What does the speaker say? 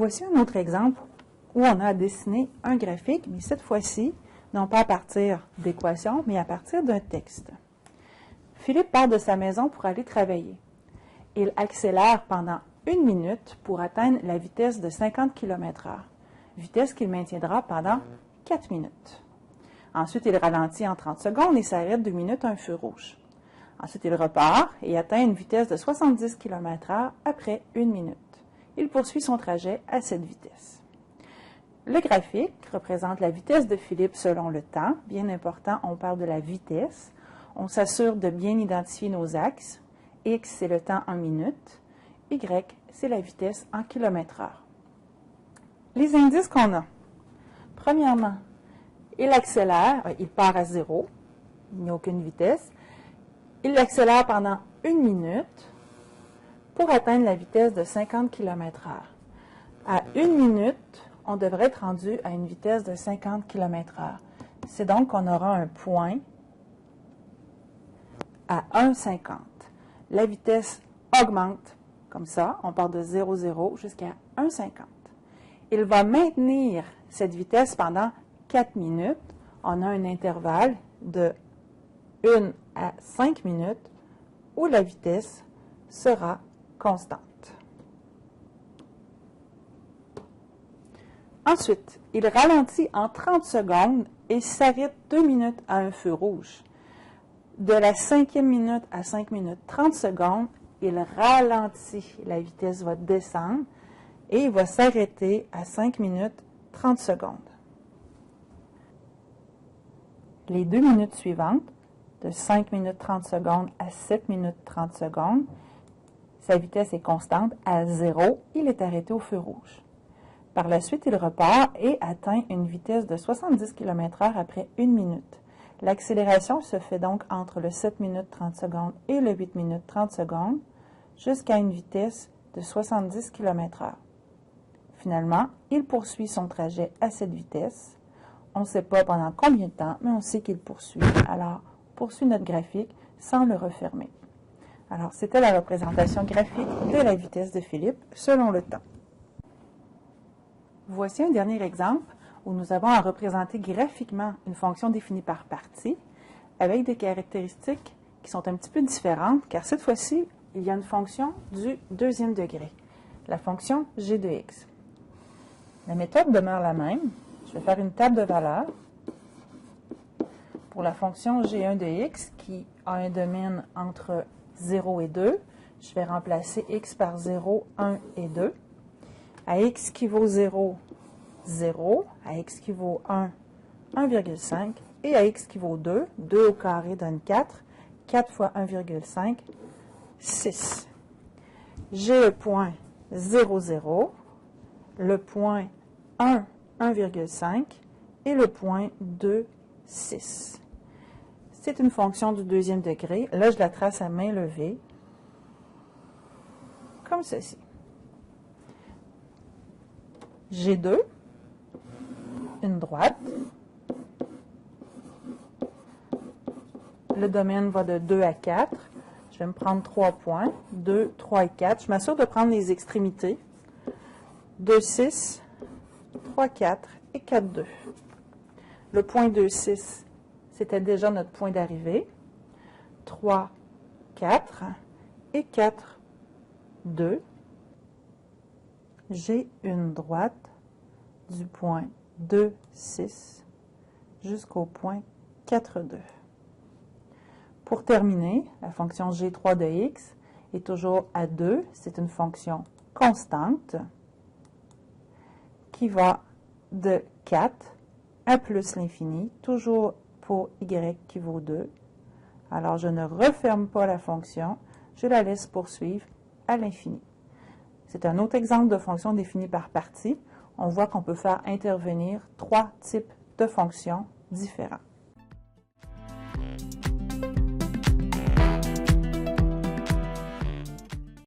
Voici un autre exemple où on a à dessiner un graphique, mais cette fois-ci, non pas à partir d'équations, mais à partir d'un texte. Philippe part de sa maison pour aller travailler. Il accélère pendant 1 minute pour atteindre la vitesse de 50 km/h, vitesse qu'il maintiendra pendant 4 minutes. Ensuite, il ralentit en 30 secondes et s'arrête 2 minutes à un feu rouge. Ensuite, il repart et atteint une vitesse de 70 km/h après 1 minute. Il poursuit son trajet à cette vitesse. Le graphique représente la vitesse de Philippe selon le temps. Bien important, on parle de la vitesse. On s'assure de bien identifier nos axes. X, c'est le temps en minutes. Y, c'est la vitesse en kilomètres-heure. Les indices qu'on a. Premièrement, il accélère, il part à 0, il n'y a aucune vitesse. Il accélère pendant 1 minute pour atteindre la vitesse de 50 km/h. À 1 minute, on devrait être rendu à une vitesse de 50 km/h. C'est donc qu'on aura un point à 1,50. La vitesse augmente comme ça, on part de 0,0 jusqu'à 1,50. Il va maintenir cette vitesse pendant 4 minutes. On a un intervalle de 1 à 5 minutes où la vitesse sera constante. Ensuite, il ralentit en 30 secondes et s'arrête 2 minutes à un feu rouge. De la 5e minute à 5 minutes 30 secondes, il ralentit. La vitesse va descendre et il va s'arrêter à 5 minutes 30 secondes. Les 2 minutes suivantes, de 5 minutes 30 secondes à 7 minutes 30 secondes, sa vitesse est constante à 0. Il est arrêté au feu rouge. Par la suite, il repart et atteint une vitesse de 70 km/h après 1 minute. L'accélération se fait donc entre le 7 minutes 30 secondes et le 8 minutes 30 secondes jusqu'à une vitesse de 70 km/h. Finalement, il poursuit son trajet à cette vitesse. On ne sait pas pendant combien de temps, mais on sait qu'il poursuit. Alors, on poursuit notre graphique sans le refermer. Alors, c'était la représentation graphique de la vitesse de Philippe selon le temps. Voici un dernier exemple où nous avons à représenter graphiquement une fonction définie par partie avec des caractéristiques qui sont un petit peu différentes, car cette fois-ci, il y a une fonction du deuxième degré, la fonction g de x. La méthode demeure la même. Je vais faire une table de valeurs pour la fonction g1 de x qui a un domaine entre 0 et 2. Je vais remplacer x par 0, 1 et 2. À x qui vaut 0, 0. À x qui vaut 1, 1,5. Et à x qui vaut 2, 2 au carré donne 4. 4 fois 1,5, 6. J'ai le point 0, 0, le point 1, 1,5 et le point 2, 6. C'est une fonction du deuxième degré. Là, je la trace à main levée, comme ceci. G2, une droite. Le domaine va de 2 à 4. Je vais me prendre 3 points, 2, 3 et 4. Je m'assure de prendre les extrémités. 2, 6, 3, 4 et 4, 2. Le point 2, 6, c'était déjà notre point d'arrivée. 3, 4 et 4, 2. J'ai une droite du point 2, 6 jusqu'au point 4, 2. Pour terminer, la fonction g3 de x est toujours à 2. C'est une fonction constante qui va de 4 à plus l'infini, toujours pour y qui vaut 2. Alors, je ne referme pas la fonction, je la laisse poursuivre à l'infini. C'est un autre exemple de fonction définie par partie. On voit qu'on peut faire intervenir 3 types de fonctions différents.